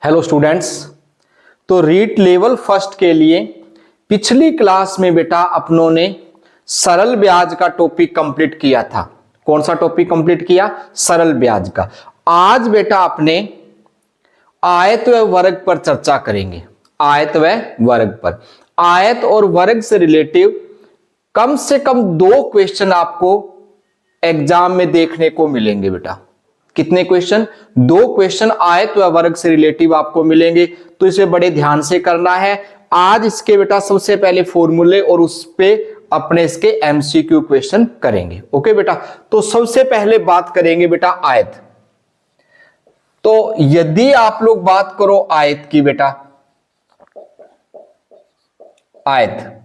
Hello students. तो REET level first के लिए पिछली क्लास में बेटा अपनों ने सरल ब्याज का टॉपिक कंप्लीट किया था। कौन सा टॉपिक कंप्लीट किया? सरल ब्याज का। आज बेटा अपने आयत व वर्ग पर चर्चा करेंगे। आयत व वर्ग पर। आयत और वर्ग से रिलेटिव कम से कम 2 क्वेश्चन आपको एग्जाम में देखने को मिलेंगे बेटा। कितने क्वेश्चन? 2 क्वेश्चन आयत व वर्ग से रिलेटिव आपको मिलेंगे, तो इसे बड़े ध्यान से करना है। आज इसके बेटा सबसे पहले फॉर्मूले और उस पे अपने इसके एमसीक्यू क्वेश्चन करेंगे। ओके बेटा, तो सबसे पहले बात करेंगे बेटा आयत। तो यदि आप लोग बात करो आयत की बेटा, आयत,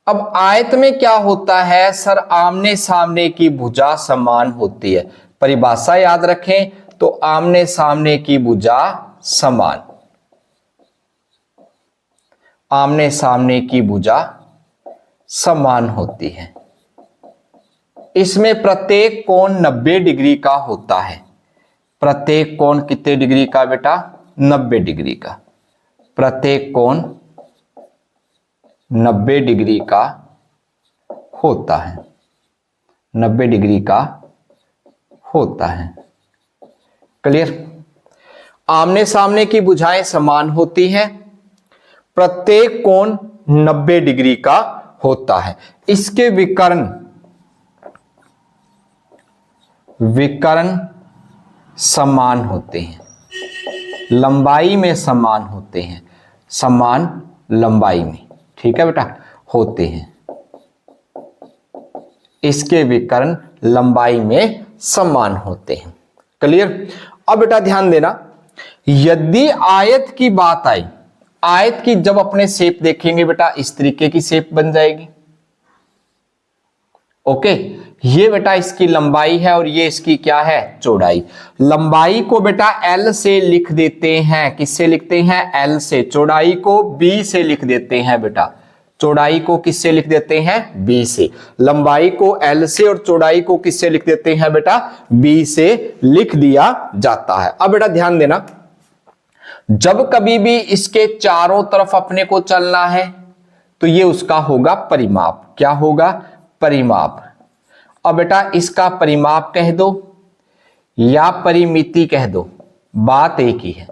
अब आयत में क्या होता है सर? आमने सामने की भुजा समान होती है। परिभाषा याद रखें तो आमने सामने की भुजा समान, आमने सामने की भुजा समान होती है। इसमें प्रत्येक कोण 90 डिग्री का होता है। प्रत्येक कोण कितने डिग्री का बेटा? 90 डिग्री का। प्रत्येक कोण 90 डिग्री का होता है। 90 डिग्री का होता है। क्लियर? आमने सामने की भुजाएं समान होती हैं, प्रत्येक कोण 90 डिग्री का होता है। इसके विकर्ण समान होते हैं, लंबाई में समान होते हैं, समान लंबाई में। ठीक है बेटा, होते हैं। इसके विकर्ण लंबाई में समान होते हैं। क्लियर? अब बेटा ध्यान देना, यदि आयत की बात आई, आयत की जब अपने शेप देखेंगे बेटा इस तरीके की शेप बन जाएगी। ओके, ये बेटा इसकी लंबाई है और ये इसकी क्या है? चौड़ाई। लंबाई को बेटा L से लिख देते हैं। किससे लिखते हैं? L से। चौड़ाई को B से लिख देते हैं बेटा। चौड़ाई को किससे लिख देते हैं? B से। लंबाई को L से और चौड़ाई को किससे लिख देते हैं बेटा? B से लिख दिया जाता है। अब बेटा ध्यान देना, जब कभी भी इसके चारों तरफ अपने को चलना है तो ये उसका होगा परिमाप। क्या होगा? परिमाप। अब बेटा इसका परिमाप कह दो या परिमिति कह दो, बात एक ही है।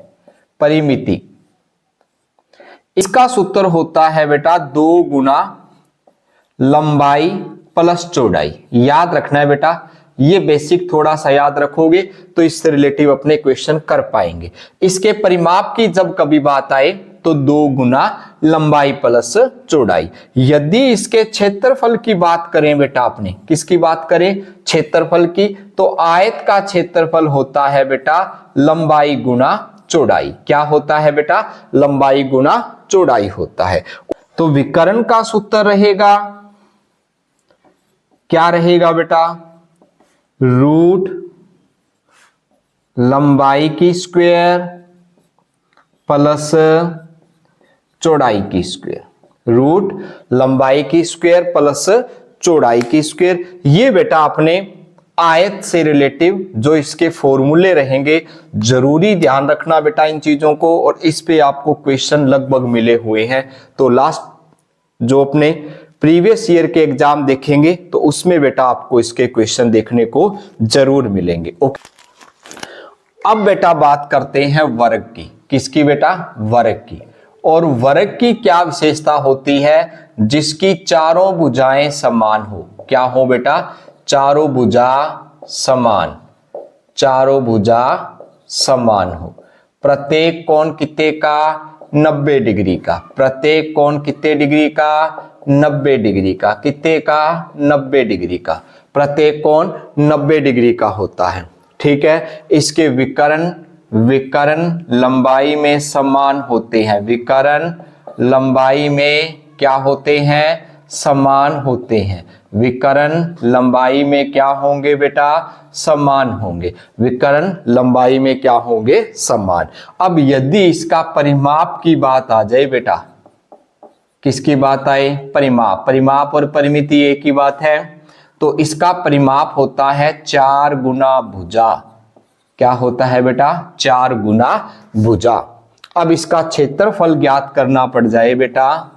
परिमिति, इसका सूत्र होता है बेटा 2 गुना लंबाई प्लस चौड़ाई। याद रखना है बेटा, ये बेसिक थोड़ा सा याद रखोगे तो इससे रिलेटिव अपने क्वेश्चन कर पाएंगे। इसके परिमाप की जब कभी बात आए तो 2 गुना लंबाई प्लस चौड़ाई। यदि इसके क्षेत्रफल की बात करें बेटा, अपने किसकी बात करें? क्षेत्रफल की, तो आयत का क्षेत्रफल होता है बेटा लंबाई गुना चौड़ाई। क्या होता है बेटा? लंबाई गुना चौड़ाई होता है। तो विकर्ण का सूत्र रहेगा, क्या रहेगा बेटा? रूट लंबाई की स्क्वायर प्लस चौड़ाई की स्क्वायर। रूट लंबाई की स्क्वायर प्लस चौड़ाई की स्क्वायर। ये बेटा अपने आयत से रिलेटिव जो इसके फॉर्मूले रहेंगे, जरूरी ध्यान रखना बेटा इन चीजों को, और इस पे आपको क्वेश्चन लगभग मिले हुए हैं। तो लास्ट जो अपने प्रीवियस ईयर के एग्जाम देखेंगे तो उसमें बेटा आपको इसके क्वेश्चन देखने को जरूर मिलेंगे। ओके, अब बेटा बात करते हैं वर्ग की। किसकी बेटा? वर्ग की। और वर्ग की क्या विशेषता होती है? जिसकी चारों भुजाएं समान हो। क्या हो बेटा? चारों भुजा समान, चारों भुजा समान हो। प्रत्येक कोण कितने का? 90 डिग्री का। प्रत्येक कोण कितने डिग्री का? 90 डिग्री का। कितने का? 90 डिग्री का। प्रत्येक कोण 90 डिग्री का होता है। ठीक है, इसके विकर्ण लंबाई में समान होते हैं। विकर्ण लंबाई में क्या होते हैं? समान होते हैं। विकर्ण लंबाई में क्या होंगे बेटा? समान होंगे। विकर्ण लंबाई में क्या होंगे? समान। अब यदि इसका परिमाप की बात आ जाए बेटा, किसकी बात आए? परिमाप। परिमाप और परिमिति एक ही बात है। तो इसका परिमाप होता है 4 गुना भुजा। क्या होता है बेटा, 4 गुना भुजा। अब इसका क्षेत्रफल ज्ञात करना पड़ जाए बेटा,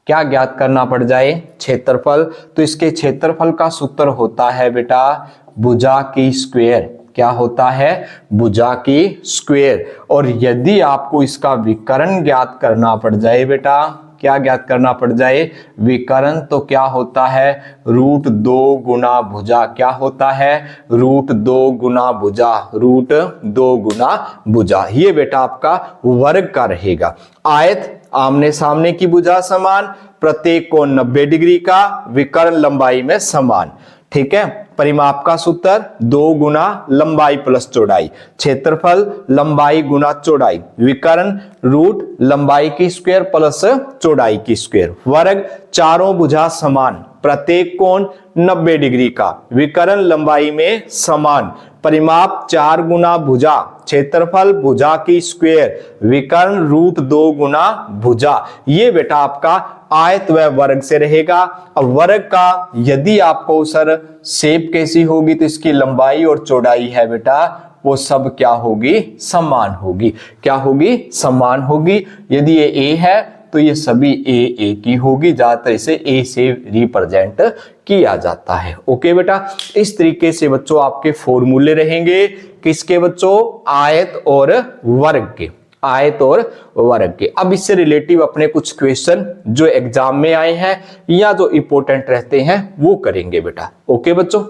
क्या ज्ञात करना पड़ जाए, क्षेत्रफल। तो इसके क्षेत्रफल का सूत्र होता है बेटा भुजा की स्क्वायर। क्या होता है, भुजा की स्क्वायर। और यदि आपको इसका विकर्ण ज्ञात करना पड़ जाए बेटा, क्या ज्ञात करना पड़ जाए, विकर्ण, तो क्या होता है, √2 गुना भुजा। क्या होता है, √2 गुना भुजा, √2 गुना भुजा। ये बेटा आपका वर्ग का रहेगा। आयत आमने सामने की भुजा समान, प्रत्येक कोण 90 डिग्री का, विकर्ण लंबाई में समान। ठीक है, परिमाप का सूत्र 2 गुना लंबाई प्लस चौड़ाई, क्षेत्रफल लंबाई गुना चौड़ाई, विकर्ण रूट लंबाई की स्क्वायर प्लस चौड़ाई की स्क्वायर, वर्ग चारों भुजा समान, प्रत्येक कोण 90 डिग्री का, विकर्ण लंबाई में समान, परिमाप 4 गुना भुजा, क्षेत्रफल भुजा की स्क्वायर, विकर्ण √2 गुना भुजा। ये बेटा आपका आयत व वर्ग से रहेगा। अब वर्ग का यदि आपको सर शेप कैसी होगी, तो इसकी लंबाई और चौड़ाई है बेटा वो सब क्या होगी, समान होगी। क्या होगी, समान होगी। यदि ये ए है तो ये सभी ए की होगी, ज्यादातर इसे ए से रिप्रेजेंट किया जाता है। ओके बेटा, इस तरीके से बच्चों आपके फॉर्मूले रहेंगे किसके बच्चों, आयत और वर्ग के, आयत और वर्ग के। अब इससे रिलेटिव अपने कुछ क्वेश्चन जो एग्जाम में आए हैं या जो इंपॉर्टेंट रहते हैं वो करेंगे बेटा। ओके बच्चों,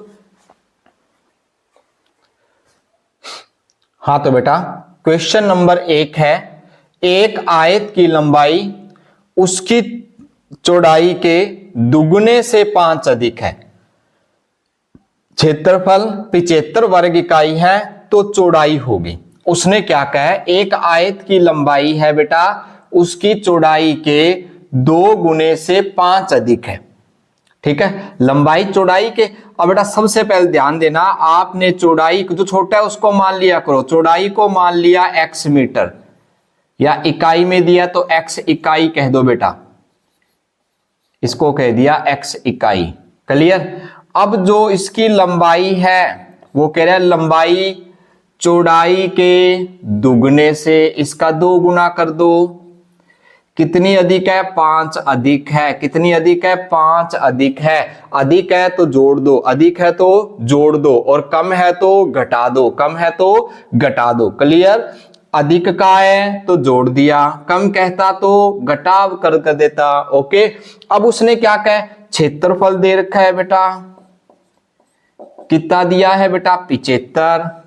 हाँ तो बेटा क्वेश्चन नंबर 1 है, एक आयत की लंबाई उसकी चौड़ाई के दुगने से 5 अधिक है, क्षेत्रफल 75 वर्ग इकाई है, तो चौड़ाई होगी। उसने क्या कहा है, एक आयत की लंबाई है बेटा उसकी चौड़ाई के 2 गुने से 5 अधिक है। ठीक है, लंबाई चौड़ाई के। अब बेटा सबसे पहले ध्यान देना, आपने चौड़ाई जो छोटा है उसको मान लिया करो, चौड़ाई को मान लिया x मीटर, या इकाई में दिया तो x इकाई कह दो बेटा, इसको कह दिया x इकाई। क्लियर। अब जो इसकी लंबाई है वो कह रहा है लंबाई चौड़ाई के दुगने से, इसका 2 गुना कर दो। कितनी अधिक है, 5 अधिक है। कितनी अधिक है, 5 अधिक है। अधिक है तो जोड़ दो, अधिक है तो जोड़ दो, और कम है तो घटा दो, कम है तो घटा दो। क्लियर। अधिक का है तो जोड़ दिया, कम कहता तो घटा कर देता। ओके। अब उसने क्या कहा, क्षेत्रफल दे रखा है बेटा, कितना दिया है बेटा, 75।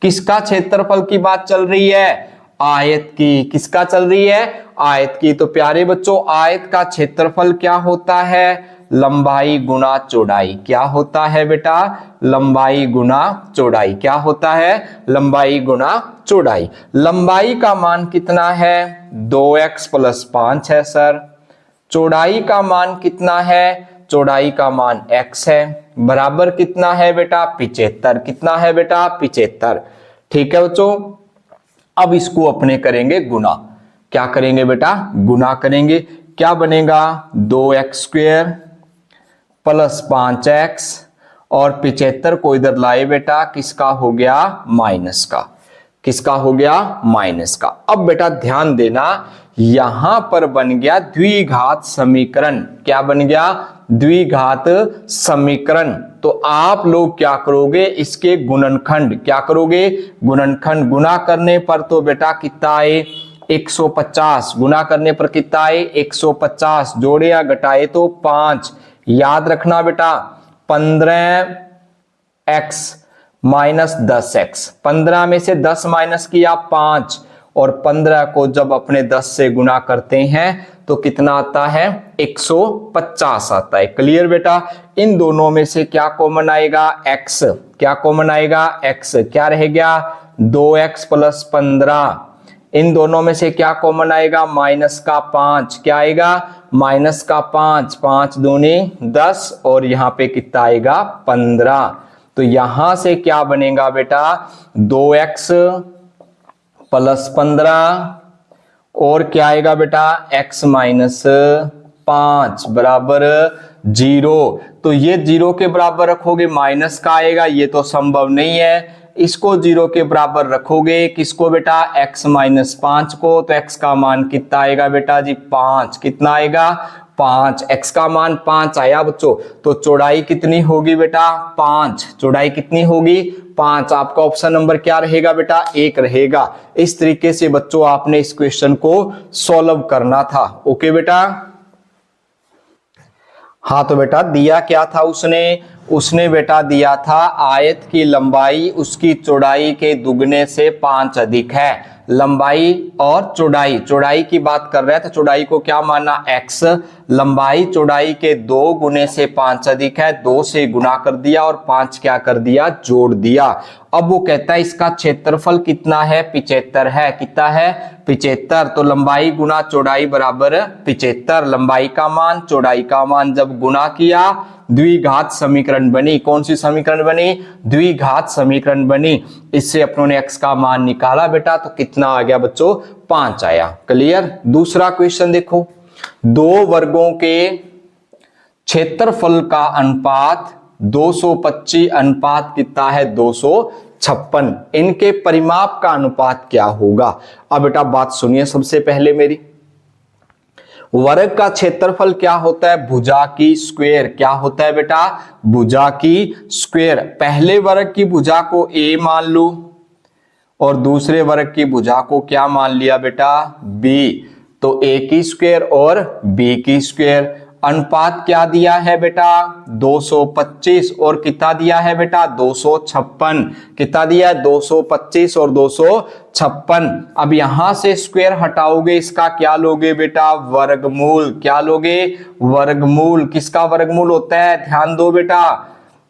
किसका क्षेत्रफल की बात चल रही है, आयत की। किसका चल रही है, आयत की। तो प्यारे बच्चों आयत का क्षेत्रफल क्या होता है, लंबाई गुना चौड़ाई। क्या होता है बेटा, लंबाई गुना चौड़ाई। क्या होता है, लंबाई गुना चौड़ाई। लंबाई का मान कितना है, 2x + 5 है सर। चौड़ाई का मान कितना है, चौड़ाई का मान x है, बराबर कितना है बेटा, 75। कितना है बेटा, 75। ठीक है बच्चों। अब इसको अपने करेंगे गुना। क्या करेंगे बेटा, गुना करेंगे। क्या बनेगा, 2x² + 5x, और 75 को इधर लाए बेटा, किसका हो गया, माइनस का। किसका हो गया, माइनस का। अब बेटा ध्यान देना, यहां पर बन गया द्विघात समीकरण। क्या बन गया, द्विघात समीकरण। तो आप लोग क्या करोगे, इसके गुणनखंड। क्या करोगे, गुणनखंड। गुना करने पर तो बेटा कितना आए, 150। गुना करने पर कितना आए, 150। जोड़े या घटाए तो 5। याद रखना बेटा 15x - 10x, 15 में से 10 माइनस किया 5, और 15 को जब अपने 10 से गुना करते हैं तो कितना आता है, 150 आता है। क्लियर बेटा। इन दोनों में से क्या कॉमन आएगा, x। क्या कॉमन आएगा, x। क्या रह गया, 2x + 15। इन दोनों में से क्या कॉमन आएगा, -5। क्या आएगा, -5। 5 दूनी 10, और यहां पे कितना आएगा, 15। तो यहां से क्या बनेगा बेटा, 2x + 15, और क्या आएगा बेटा, x - 5 बराबर 0। तो ये 0 के बराबर रखोगे, माइनस का आएगा, ये तो संभव नहीं है। इसको 0 के बराबर रखोगे, किसको बेटा, x माइनस 5 को, तो x का मान कितना आएगा बेटा जी, 5। कितना आएगा, 5। x का मान 5 आया बच्चों, तो चौड़ाई कितनी होगी बेटा, 5। चौड़ाई कितनी होगी, 5। आपका ऑप्शन नंबर क्या रहेगा बेटा, 1 रहेगा। इस तरीके से बच्चों आपने इस क्वेश्चन को सॉल्व करना था। ओके बेटा। हाँ तो बेटा दिया क्या था उसने बेटा दिया था आयत की लंबाई उसकी चौड़ाई के दुगने से 5 अधिक है। लंबाई और चौड़ाई की बात कर रहे हैं, तो चौड़ाई को क्या माना, x। लंबाई चौड़ाई के 2 गुने से 5 अधिक है, 2 से गुना कर दिया और 5 क्या कर दिया, जोड़ दिया। अब वो कहता है इसका क्षेत्रफल कितना है, 75 है। कितना है, 75। तो लंबाई गुना चौड़ाई बराबर 75। लंबाई का मान चौड़ाई का मान जब गुना किया, द्विघात समीकरण बनी। कौन सी समीकरण बनी, द्विघात समीकरण बनी। इससे अपनों ने x का मान निकाला बेटा, तो कितना आ गया बच्चों, 5 आया। क्लियर। दूसरा क्वेश्चन देखो, 2 वर्गों के क्षेत्रफल का अनुपात 225 अनुपात कितना है, 256। इनके परिमाप का अनुपात क्या होगा। अब बेटा बात सुनिए सबसे पहले मेरी, वर्ग का क्षेत्रफल क्या होता है, भुजा की स्क्वायर। क्या होता है बेटा, भुजा की स्क्वायर। पहले वर्ग की भुजा को a मान लो और दूसरे वर्ग की भुजा को क्या मान लिया बेटा, b। तो a की स्क्वायर और b की स्क्वायर। अनुपात क्या दिया है बेटा, 225 और कितना दिया है बेटा, 256। कितना दिया है, 225 और 256। अब यहां से स्क्वायर हटाओगे, इसका क्या लोगे बेटा, वर्गमूल। क्या लोगे, वर्गमूल। किसका वर्गमूल होता है, ध्यान दो बेटा,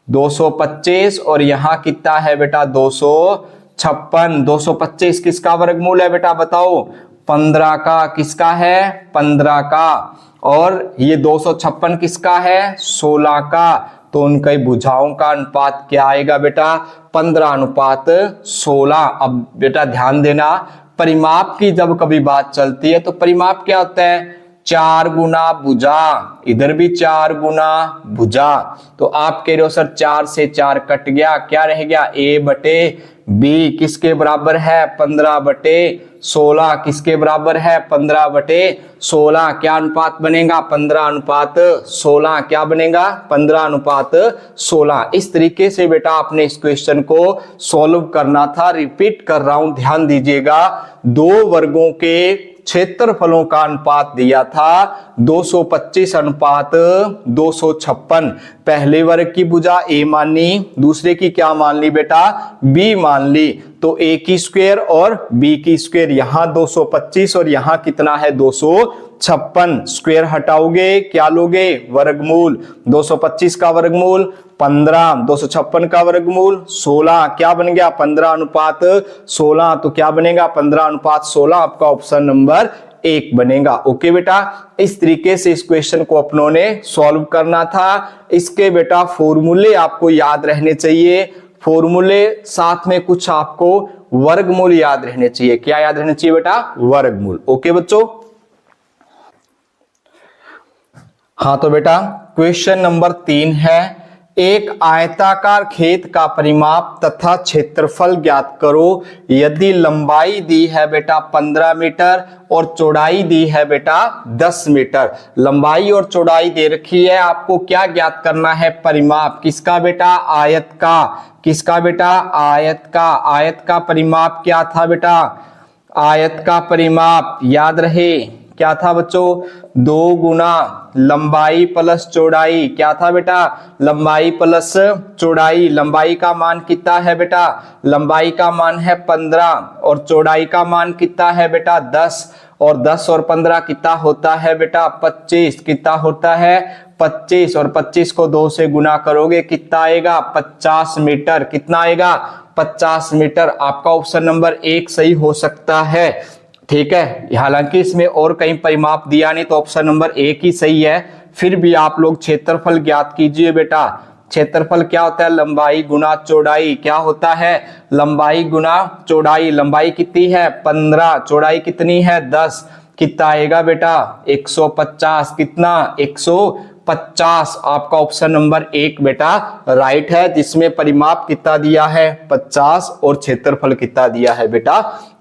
225 और यहां कितना है बेटा, 256। 225 किसका वर्गमूल है बेटा, बताओ, 15 का। किसका है, 15 का। और ये 256 किसका है, 16 का। तो उनकी भुजाओं का अनुपात क्या आएगा बेटा, 15:16। अब बेटा ध्यान देना, परिमाप की जब कभी बात चलती है तो परिमाप क्या होता है, 4 गुना भुजा। इधर भी 4 गुना भुजा। तो आप कह रहे हो सर 4 से 4 कट गया, क्या रह गया, a बटे b। किसके बराबर है, 15/16। किसके बराबर है, 15/16। क्या अनुपात बनेगा, 15:16। क्या बनेगा, 15:16। इस तरीके से बेटा आपने इस क्वेश्चन को सॉल्व करना था। रिपीट कर रहा हूं, ध्यान दीजिएगा। 2 वर्गों के क्षेत्रफलों का अनुपात दिया था 225 अनुपात 256। पहले वर्ग की भुजा a मान ली, दूसरे की क्या मान ली बेटा, b मान ली। तो a की स्क्वायर और b की स्क्वायर। यहां 225 और यहां कितना है, 256। स्क्वायर हटाओगे, क्या लोगे, वर्गमूल। 225 का वर्गमूल 15, 256 का वर्गमूल 16। क्या बन गया, 15:16। तो क्या बनेगा, 15:16। आपका ऑप्शन नंबर 1 बनेगा। ओके बेटा, इस तरीके से इस क्वेश्चन को अपनों ने सॉल्व करना था। इसके बेटा फॉर्मूले आपको याद रहने चाहिए। फॉर्मूले साथ में कुछ आपको वर्गमूल याद रहने चाहिए। क्या याद रहने चाहिए बेटा, वर्गमूल। ओके बच्चों। हाँ तो बेटा क्वेश्चन नंबर 3 है, एक आयताकार खेत का परिमाप तथा क्षेत्रफल ज्ञात करो यदि लंबाई दी है बेटा 15 मीटर और चौड़ाई दी है बेटा 10 मीटर। लंबाई और चौड़ाई दे रखी है, आपको क्या ज्ञात करना है, परिमाप। किसका बेटा, आयत का। किसका बेटा, आयत का। आयत का परिमाप क्या था बेटा, आयत का परिमाप याद रहे क्या था बच्चों, 2 गुना लंबाई प्लस चौड़ाई। क्या था बेटा, लंबाई प्लस चौड़ाई। लंबाई का मान कितना है बेटा, लंबाई का मान है 15 और चौड़ाई का मान कितना है बेटा 10। और 10 और 15 कितना होता है बेटा 25। कितना होता है 25। और 25 को 2 से गुना करोगे कितना आएगा 50 मीटर। कितना आएगा 50 मीटर। आपका ऑप्शन नंबर 1 सही हो सकता है। ठीक है, हालांकि इसमें और कहीं परिमाप दिया नहीं तो ऑप्शन नंबर 1 ही सही है। फिर भी आप लोग क्षेत्रफल ज्ञात कीजिए बेटा। क्षेत्रफल क्या होता है, लंबाई गुना चौड़ाई। क्या होता है, लंबाई गुना चौड़ाई। लंबाई कितनी है 15, चौड़ाई कितनी है 10। कितना आएगा बेटा 150। कितना 50। आपका ऑप्शन नंबर 1 बेटा राइट है, जिसमें परिमाप कितना दिया है 50 और क्षेत्रफल कितना दिया है बेटा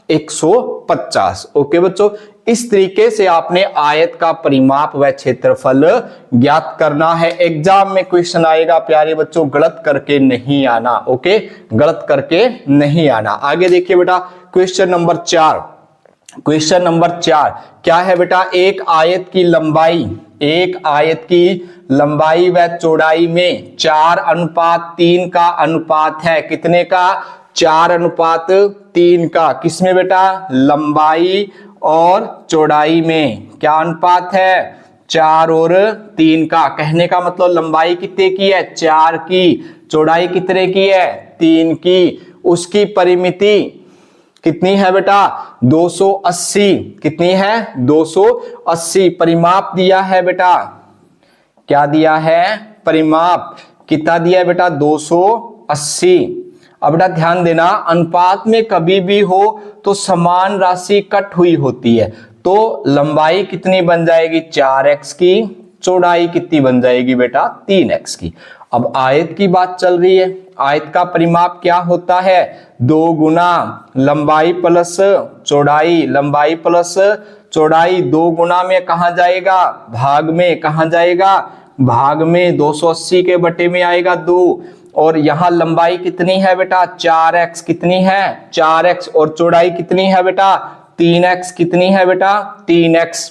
150। ओके बच्चों, इस तरीके से आपने आयत का परिमाप व क्षेत्रफल ज्ञात करना है। एग्जाम में क्वेश्चन आएगा प्यारे बच्चों, गलत करके नहीं आना। ओके, गलत करके नहीं आना। आगे देखिए बेटा क्वेश्चन नंबर 4। क्वेश्चन नंबर 4 क्या है बेटा, एक आयत की लंबाई व चौड़ाई में 4:3 का अनुपात है। कितने का? 4:3 का। किसमें बेटा? लंबाई और चौड़ाई में क्या अनुपात है? 4 और 3 का। कहने का मतलब लंबाई कितने की है? 4 की। चौड़ाई कितने की है? 3 की। उसकी परिमिति कितनी है बेटा? 280। कितनी है? 280। परिमाप दिया है बेटा, क्या दिया है? परिमाप कितना दिया है बेटा? 280। अब बेटा ध्यान देना, अनुपात में कभी भी हो तो समान राशि कट हुई होती है, तो लंबाई कितनी बन जाएगी? 4x की। चौड़ाई कितनी बन जाएगी बेटा? 3x की। अब आयत की बात चल रही है, आयत का परिमाप क्या होता है? 2 गुना लंबाई प्लस चौड़ाई। लंबाई प्लस चौड़ाई 2 गुना में कहा जाएगा? भाग में। कहा जाएगा? भाग में। 280 के बटे में आएगा 2। और यहां लंबाई कितनी है बेटा? 4x। कितनी है? 4x। और चौड़ाई कितनी है बेटा? 3x। कितनी है बेटा? 3x।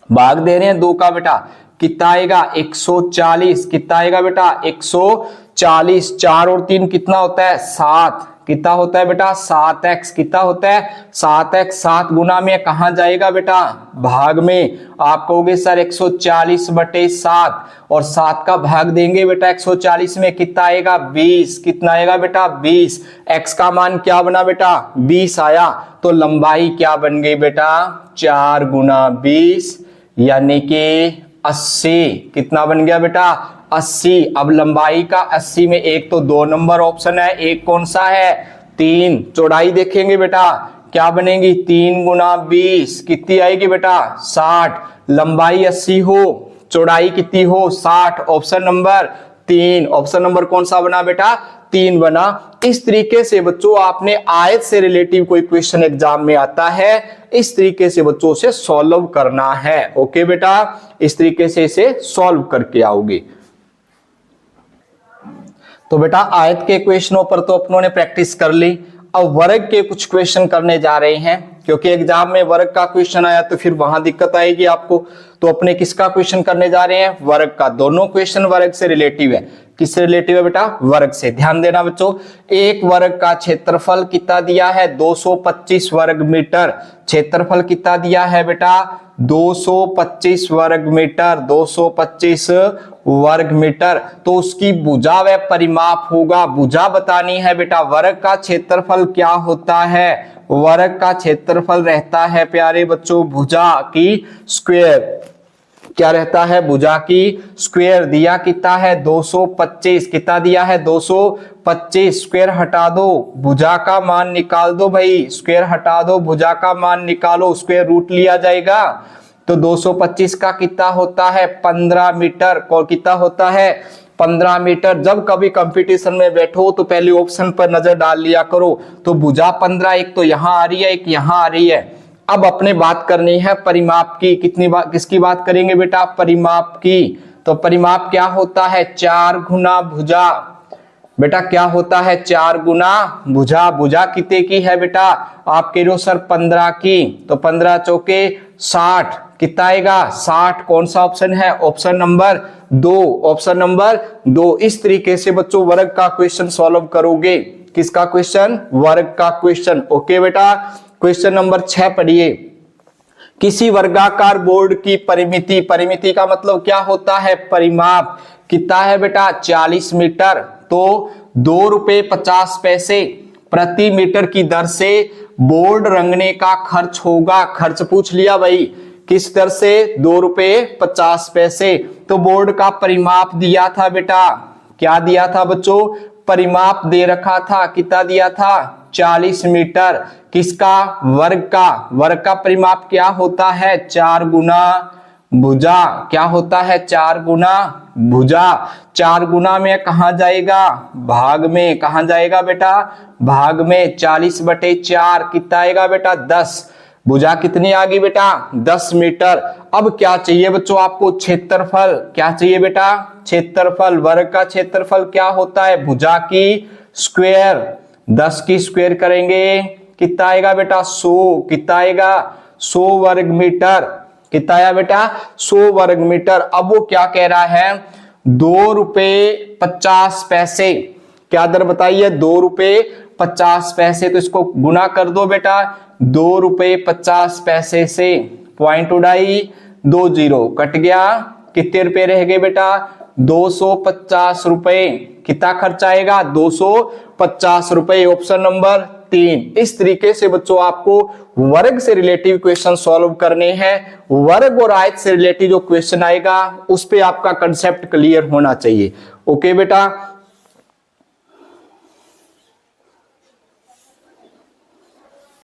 भाग दे रहे हैं 2 का बेटा, कितना आएगा? 140। कितना आएगा बेटा? 140। 4 और 3 कितना होता है? 7। कितना होता है बेटा? 7x। कितना होता है? 7x। 7 गुना में कहां जाएगा बेटा? भाग में। आप कहोगे सर 140 बटे 7, और 7 का भाग देंगे बेटा 140 में, कितना आएगा? 20। कितना आएगा बेटा? 20। x का मान क्या बना बेटा? 20 आया। तो लंबाई क्या बन गई बेटा? 4 गुना 20 यानी कि 80। कितना बन गया बेटा? 80। अब लंबाई का 80 में एक तो 2 नंबर ऑप्शन है, एक कौन सा है? 3। चौड़ाई देखेंगे बेटा, क्या बनेगी? 3 गुना 20 कितनी आएगी बेटा? 60। लंबाई 80 हो, चौड़ाई कितनी हो? 60। Option number 3। ऑप्शन नंबर कौन सा बना बेटा? 3 बना। इस तरीके से बच्चों आपने आयत से रिलेटिव कोई क्वेश्चन एग्जाम में आता है, इस तरीके से बच्चों से सॉल्व करना है। ओके बेटा, इस तरीके से इसे सॉल्व करके आओगे। तो बेटा आयत के क्वेश्चनों पर तो अपनों ने प्रैक्टिस कर ली। अब वर्ग के कुछ क्वेश्चन करने जा रहे हैं, क्योंकि एग्जाम में वर्ग का क्वेश्चन आया तो फिर वहां दिक्कत आएगी आपको। तो अपने किसका क्वेश्चन करने जा रहे हैं? वर्ग का। दोनों क्वेश्चन वर्ग से रिलेटिव है। किससे रिलेटिव है बेटा? वर्ग से। ध्यान देना बच्चों, एक वर्ग का क्षेत्रफल कितना दिया है? 225 वर्ग मीटर। क्षेत्रफल कितना दिया है बेटा? 225 वर्ग मीटर। 225 वर्ग मीटर। तो उसकी भुजा व परिमाप होगा। भुजा बतानी है बेटा। वर्ग का क्षेत्रफल क्या होता है? वर्ग का क्षेत्रफल रहता है प्यारे बच्चों भुजा की स्क्वायर। क्या रहता है? भुजा की स्क्वायर। दिया कितना है? 225। कितना दिया है? 225। स्क्वायर हटा दो, भुजा का मान निकाल दो भाई। स्क्वायर हटा दो, भुजा का मान निकालो, स्क्वायर रूट लिया जाएगा। तो 225 का कितना होता है? 15 मीटर। और कितना होता है? 15 मीटर। जब कभी कंपटीशन में बैठो तो पहले ऑप्शन पर नजर डाल लिया करो। तो भुजा 15 एक तो यहां आ रही है, एक यहां आ रही है। अब अपने बात करनी है परिमाप की। कितनी बात, किसकी बात करेंगे बेटा? परिमाप की। तो परिमाप क्या होता है? 4 गुना भुजा। बेटा क्या होता है? 4 गुना भुजा। भुजा कितने की है बेटा? आप कह रहे हो सर 15 की। तो 15 चौके 60। कितना आएगा? 60। कौन सा ऑप्शन है? Option number 2। Option number 2। इस तरीके से बच्चों वर्ग का क्वेश्चन सॉल्व करोगे। किसका क्वेश्चन? वर्ग का क्वेश्चन। ओके बेटा, क्वेश्चन नंबर 6 पढ़िए। किसी वर्गाकार बोर्ड की परिमिति। परिमिति का मतलब क्या होता है? परिमाप। कितना है बेटा? 40 मीटर। तो 2 रुपए 50 पैसे प्रति मीटर की दर से बोर्ड रंगने का खर्च होगा। खर्च पूछ लिया भाई, किस दर से? 2 रुपए 50 पैसे। तो बोर्ड का परिमाप दिया था बेटा। क्या दिया था बच्चों? परिमाप दे रखा था। कितना दिया था? 40 मीटर। किसका? वर्ग का। वर्ग का परिमाप क्या होता है? 4 गुना भुजा क्या होता है 4 गुना, भुजा 4 गुना में कहां जाएगा, भाग में, कहां जाएगा बेटा, भाग में, 40/4 कितना आएगा बेटा 10, भुजा कितनी आ गई बेटा 10 मीटर। अब क्या चाहिए बच्चों आपको, क्षेत्रफल, क्या चाहिए बेटा, क्षेत्रफल, वर्ग का क्षेत्रफल क्या होता है, भुजा की स्क्वायर, 10 की स्क्वायर करेंगे कितना आएगा बेटा 100, कितना आएगा 100 वर्ग मीटर, कितना आया बेटा 100 वर्ग मीटर। अब वो क्या कह रहा है, 2 रुपए 50 पैसे, क्या दर बताइए 2 रुपए 50 पैसे, तो इसको गुना कर दो बेटा, 2 रुपए 50 पैसे से पॉइंट उड़ाई, 2 जीरो कट गया, कितने रुपए रह गए बेटा 250 रुपए, कितना खर्चा आएगा 250 रुपए, ऑप्शन नंबर 3। इस तरीके से बच्चों आपको वर्ग से रिलेटिव क्वेश्चन सॉल्व करने हैं, वर्ग और आयत से रिलेटिव जो क्वेश्चन आएगा उस पे आपका कंसेप्ट क्लियर होना चाहिए। ओके बेटा।